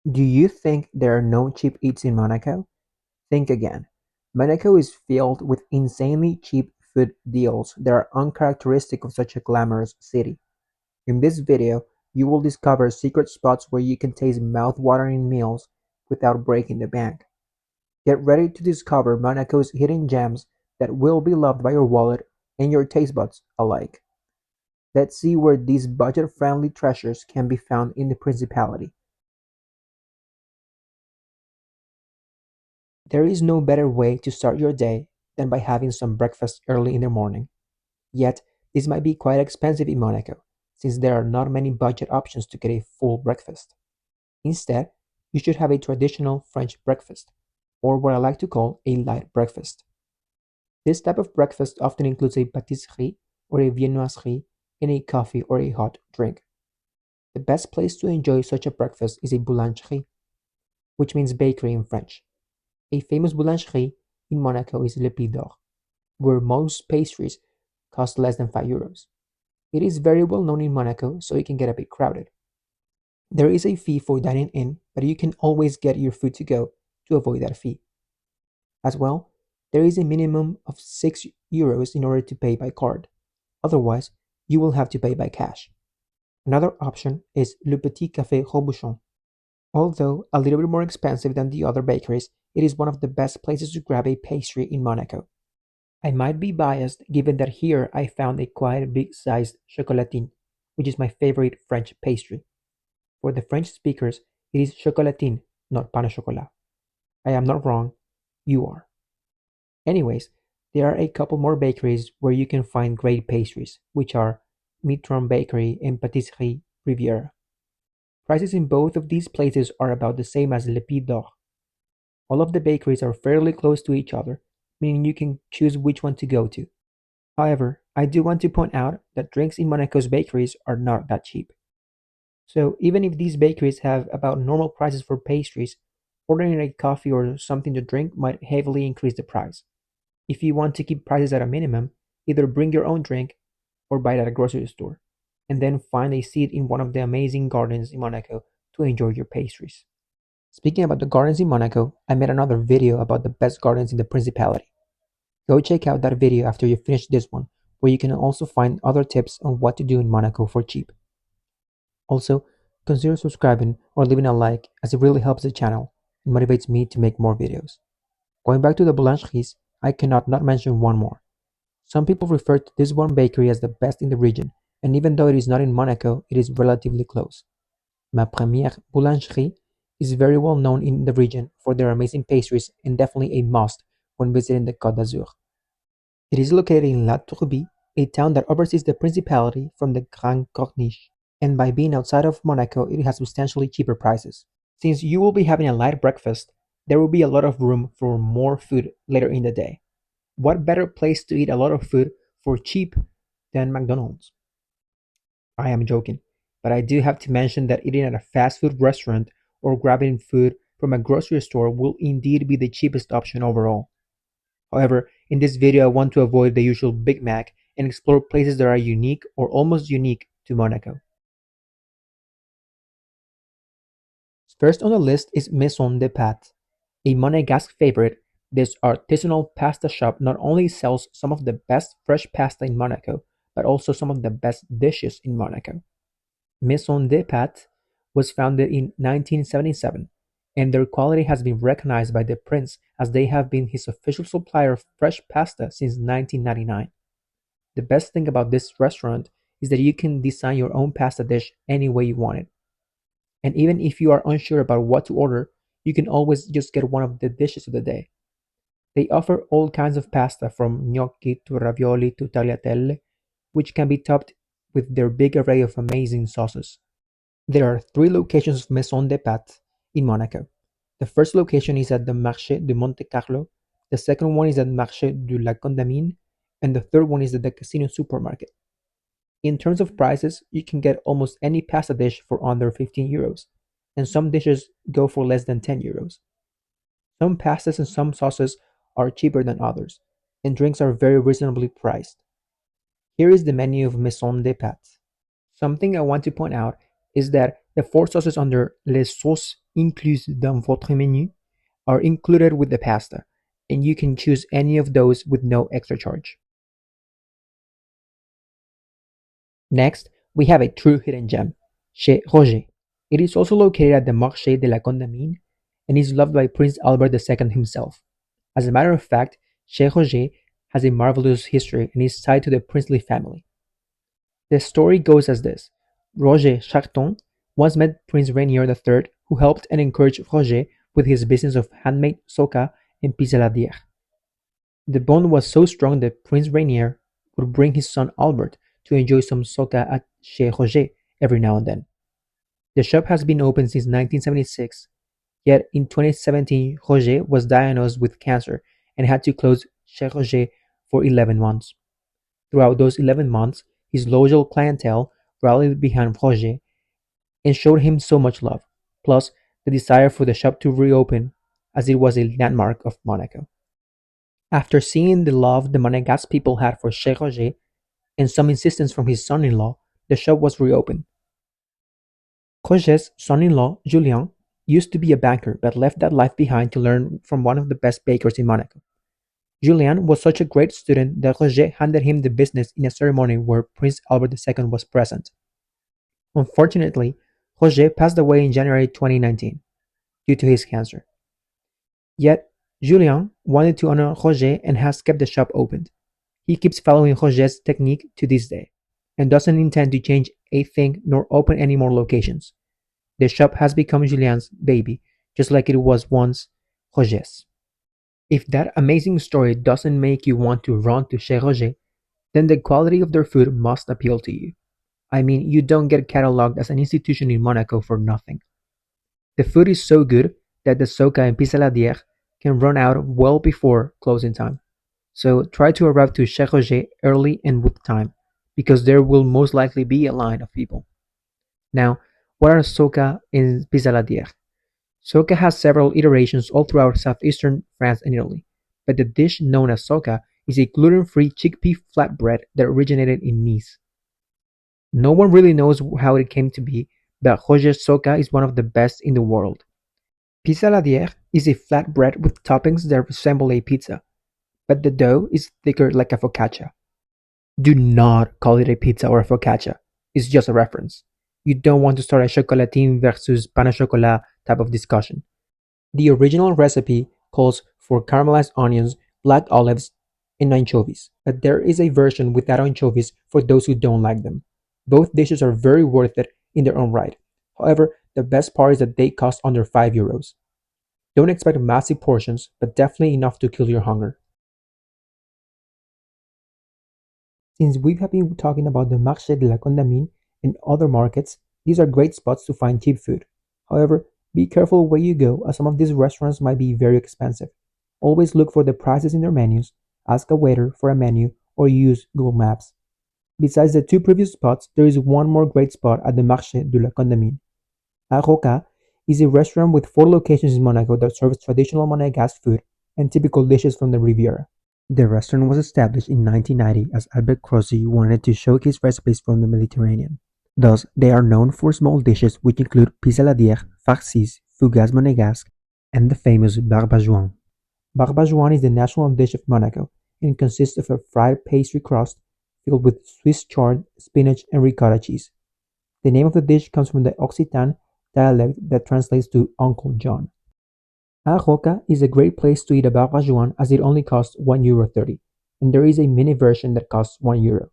Do you think there are no cheap eats in Monaco? Think again. Monaco is filled with insanely cheap food deals that are uncharacteristic of such a glamorous city. In this video, you will discover secret spots where you can taste mouth-watering meals without breaking the bank. Get ready to discover Monaco's hidden gems that will be loved by your wallet and your taste buds alike. Let's see where these budget-friendly treasures can be found in the Principality. There is no better way to start your day than by having some breakfast early in the morning. Yet, this might be quite expensive in Monaco, since there are not many budget options to get a full breakfast. Instead, you should have a traditional French breakfast, or what I like to call a light breakfast. This type of breakfast often includes a pâtisserie or a viennoiserie and a coffee or a hot drink. The best place to enjoy such a breakfast is a boulangerie, which means bakery in French. A famous boulangerie in Monaco is Le Prix d'Or, where most pastries cost less than €5. It is very well known in Monaco, so it can get a bit crowded. There is a fee for dining in, but you can always get your food to go to avoid that fee. As well, there is a minimum of €6 in order to pay by card. Otherwise, you will have to pay by cash. Another option is Le Petit Café Robuchon. Although a little bit more expensive than the other bakeries, it is one of the best places to grab a pastry in Monaco. I might be biased given that here I found a quite big-sized chocolatine, which is my favorite French pastry. For the French speakers, it is chocolatine, not pain au chocolat. I am not wrong, you are. Anyways, there are a couple more bakeries where you can find great pastries, which are Mitron Bakery and Patisserie Riviera. Prices in both of these places are about the same as Le Prix d'Or. All of the bakeries are fairly close to each other, meaning you can choose which one to go to. However, I do want to point out that drinks in Monaco's bakeries are not that cheap. So even if these bakeries have about normal prices for pastries, ordering a coffee or something to drink might heavily increase the price. If you want to keep prices at a minimum, either bring your own drink or buy it at a grocery store, and then find a seat in one of the amazing gardens in Monaco to enjoy your pastries. Speaking about the gardens in Monaco, I made another video about the best gardens in the Principality. Go check out that video after you finish this one, where you can also find other tips on what to do in Monaco for cheap. Also, consider subscribing or leaving a like as it really helps the channel and motivates me to make more videos. Going back to the boulangeries, I cannot not mention one more. Some people refer to this one bakery as the best in the region, and even though it is not in Monaco, it is relatively close. Ma Première Boulangerie is very well known in the region for their amazing pastries and definitely a must when visiting the Côte d'Azur. It is located in La Turbie, a town that oversees the Principality from the Grand Corniche, and by being outside of Monaco, it has substantially cheaper prices. Since you will be having a light breakfast, there will be a lot of room for more food later in the day. What better place to eat a lot of food for cheap than McDonald's? I am joking, but I do have to mention that eating at a fast food restaurant or grabbing food from a grocery store will indeed be the cheapest option overall. However, in this video I want to avoid the usual Big Mac and explore places that are unique or almost unique to Monaco. First on the list is Maison de Pâtes, a Monegasque favorite. This artisanal pasta shop not only sells some of the best fresh pasta in Monaco, but also some of the best dishes in Monaco. Maison de Pâtes was founded in 1977, and their quality has been recognized by the prince as they have been his official supplier of fresh pasta since 1999. The best thing about this restaurant is that you can design your own pasta dish any way you want it. And even if you are unsure about what to order, you can always just get one of the dishes of the day. They offer all kinds of pasta from gnocchi to ravioli to tagliatelle, which can be topped with their big array of amazing sauces. There are 3 locations of Maison de Pâtes in Monaco. The first location is at the Marché de Monte-Carlo, the second one is at Marché de la Condamine, and the third one is at the Casino supermarket. In terms of prices, you can get almost any pasta dish for under €15, and some dishes go for less than €10. Some pastas and some sauces are cheaper than others, and drinks are very reasonably priced. Here is the menu of Maison des Pâtes. Something I want to point out is that the 4 sauces under Les Sauces inclus dans votre menu, are included with the pasta, and you can choose any of those with no extra charge. Next, we have a true hidden gem, Chez Roger. It is also located at the Marché de la Condamine and is loved by Prince Albert II himself. As a matter of fact, Chez Roger has a marvelous history and is tied to the princely family. The story goes as this: Roger Charton once met Prince Rainier III, who helped and encouraged Roger with his business of handmade Socca and Pissaladière. The bond was so strong that Prince Rainier would bring his son Albert to enjoy some Socca at Chez Roger every now and then. The shop has been open since 1976, yet in 2017 Roger was diagnosed with cancer and had to close Chez Roger for 11 months. Throughout those 11 months, his loyal clientele rallied behind Roger and showed him so much love, plus the desire for the shop to reopen as it was a landmark of Monaco. After seeing the love the Monegasque people had for Chez Roger and some insistence from his son-in-law, the shop was reopened. Roger's son-in-law, Julien, used to be a banker but left that life behind to learn from one of the best bakers in Monaco. Julien was such a great student that Roger handed him the business in a ceremony where Prince Albert II was present. Unfortunately, Roger passed away in January 2019 due to his cancer. Yet, Julien wanted to honor Roger and has kept the shop opened. He keeps following Roger's technique to this day and doesn't intend to change a thing nor open any more locations. The shop has become Julien's baby, just like it was once Roger's. If that amazing story doesn't make you want to run to Chez Roger, then the quality of their food must appeal to you. I mean, you don't get catalogued as an institution in Monaco for nothing. The food is so good that the Socca and Pissaladière can run out well before closing time. So try to arrive to Chez Roger early and with time, because there will most likely be a line of people. Now, what are Socca and Pissaladière? Socca has several iterations all throughout southeastern France and Italy, but the dish known as Socca is a gluten-free chickpea flatbread that originated in Nice. No one really knows how it came to be, but Roger's Socca is one of the best in the world. Pissaladière is a flatbread with toppings that resemble a pizza, but the dough is thicker like a focaccia. Do not call it a pizza or a focaccia, it's just a reference. You don't want to start a chocolatine versus pain au chocolat type of discussion. The original recipe calls for caramelized onions, black olives, and anchovies, but there is a version without anchovies for those who don't like them. Both dishes are very worth it in their own right. However, the best part is that they cost under €5. Don't expect massive portions, but definitely enough to kill your hunger. Since we have been talking about the Marché de la Condamine and other markets, these are great spots to find cheap food. However, be careful where you go, as some of these restaurants might be very expensive. Always look for the prices in their menus, ask a waiter for a menu, or use Google Maps. Besides the two previous spots, there is one more great spot at the Marché de la Condamine. ROCA is a restaurant with 4 locations in Monaco that serves traditional Monegasque food and typical dishes from the Riviera. The restaurant was established in 1990 as Albert Crozy wanted to showcase recipes from the Mediterranean. Thus, they are known for small dishes which include pissaladière, farcis, fougasse monégasque, and the famous Barbagiuan. Barbagiuan is the national dish of Monaco and consists of a fried pastry crust filled with Swiss chard, spinach, and ricotta cheese. The name of the dish comes from the Occitan dialect that translates to Uncle John. ROCA is a great place to eat a Barbagiuan as it only costs €1.30, and there is a mini version that costs €1.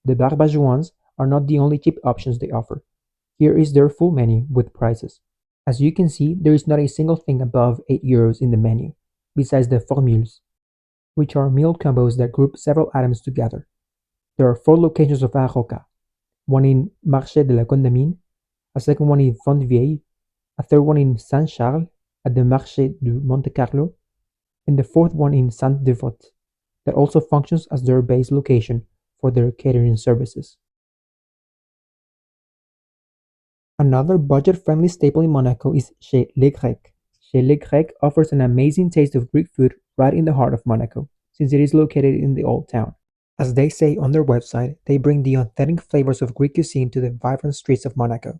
The Barbagiuans are not the only cheap options they offer. Here is their full menu with prices. As you can see, there is not a single thing above €8 in the menu, besides the formules, which are meal combos that group several items together. There are 4 locations of ROCA, one in Marché de la Condamine, a second one in Fontvieille, a third one in Saint-Charles at the Marché du Monte-Carlo, and the fourth one in Saint-Devote, that also functions as their base location for their catering services. Another budget-friendly staple in Monaco is Chez Les Grecs. Chez Les Grecs offers an amazing taste of Greek food right in the heart of Monaco, since it is located in the old town. As they say on their website, they bring the authentic flavors of Greek cuisine to the vibrant streets of Monaco.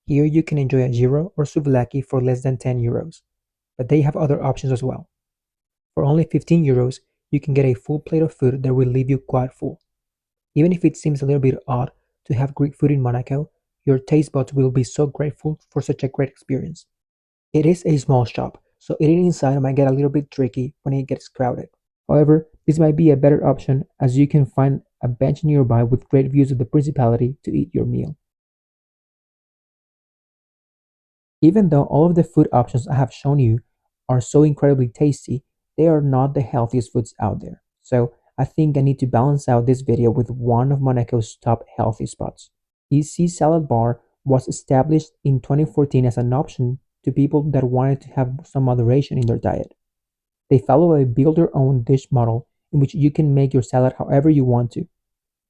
Here you can enjoy a gyro or souvlaki for less than 10 euros, but they have other options as well. For only 15 euros, you can get a full plate of food that will leave you quite full. Even if it seems a little bit odd to have Greek food in Monaco, your taste buds will be so grateful for such a great experience. It is a small shop, so eating inside might get a little bit tricky when it gets crowded. However, this might be a better option as you can find a bench nearby with great views of the Principality to eat your meal. Even though all of the food options I have shown you are so incredibly tasty, they are not the healthiest foods out there. So I think I need to balance out this video with one of Monaco's top healthy spots. ICI Salad Bar was established in 2014 as an option to people that wanted to have some moderation in their diet. They follow a build your own dish model in which you can make your salad however you want to.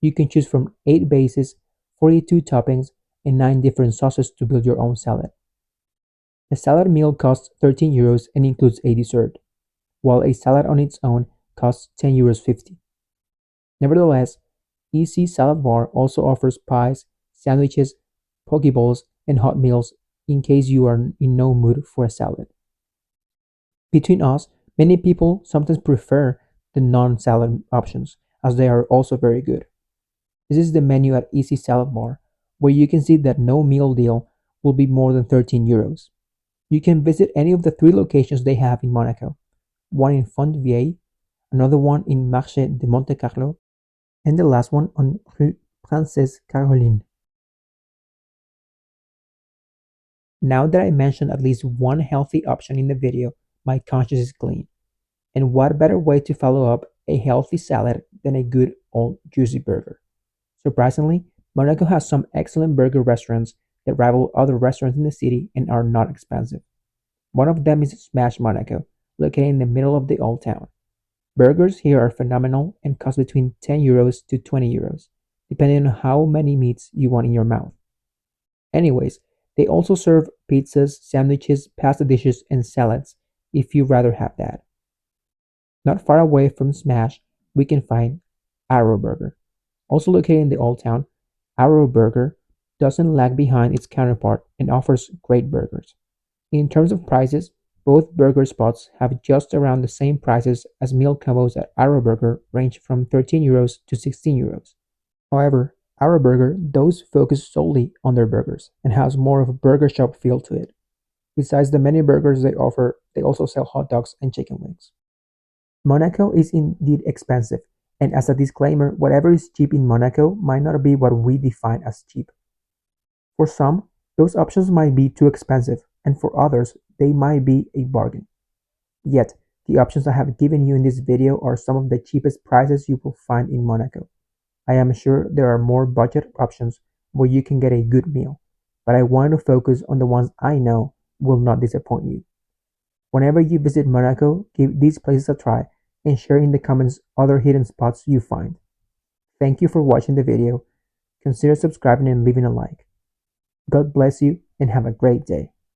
You can choose from 8 bases, 42 toppings, and 9 different sauces to build your own salad. A salad meal costs 13 euros and includes a dessert, while a salad on its own costs 10 euros 50. Nevertheless, ICI Salad Bar also offers pies, sandwiches, poke bowls, and hot meals in case you are in no mood for a salad. Between us, many people sometimes prefer the non-salad options as they are also very good. This is the menu at ICI Salad Bar, where you can see that no meal deal will be more than 13 euros. You can visit any of the 3 locations they have in Monaco, one in Fontvieille, another one in Marché de Monte-Carlo, and the last one on Rue Princesse Caroline. Now that I mentioned at least one healthy option in the video, my conscience is clean. And what better way to follow up a healthy salad than a good old juicy burger? Surprisingly, Monaco has some excellent burger restaurants that rival other restaurants in the city and are not expensive. One of them is Smash Monaco, located in the middle of the old town. Burgers here are phenomenal and cost between 10 euros to 20 euros, depending on how many meats you want in your mouth. Anyways, they also serve pizzas, sandwiches, pasta dishes, and salads if you'd rather have that. Not far away from Smash, we can find Arrow Burger. Also located in the old town, Arrow Burger doesn't lag behind its counterpart and offers great burgers. In terms of prices, both burger spots have just around the same prices as meal combos at Arrow Burger range from 13 euros to 16 euros. However, Arrow Burger does focus solely on their burgers and has more of a burger shop feel to it. Besides the many burgers they offer, they also sell hot dogs and chicken wings. Monaco is indeed expensive, and as a disclaimer, whatever is cheap in Monaco might not be what we define as cheap. For some, those options might be too expensive, and for others, they might be a bargain. Yet, the options I have given you in this video are some of the cheapest prices you will find in Monaco. I am sure there are more budget options where you can get a good meal, but I want to focus on the ones I know will not disappoint you. Whenever you visit Monaco, give these places a try and share in the comments other hidden spots you find. Thank you for watching the video. Consider subscribing and leaving a like. God bless you and have a great day.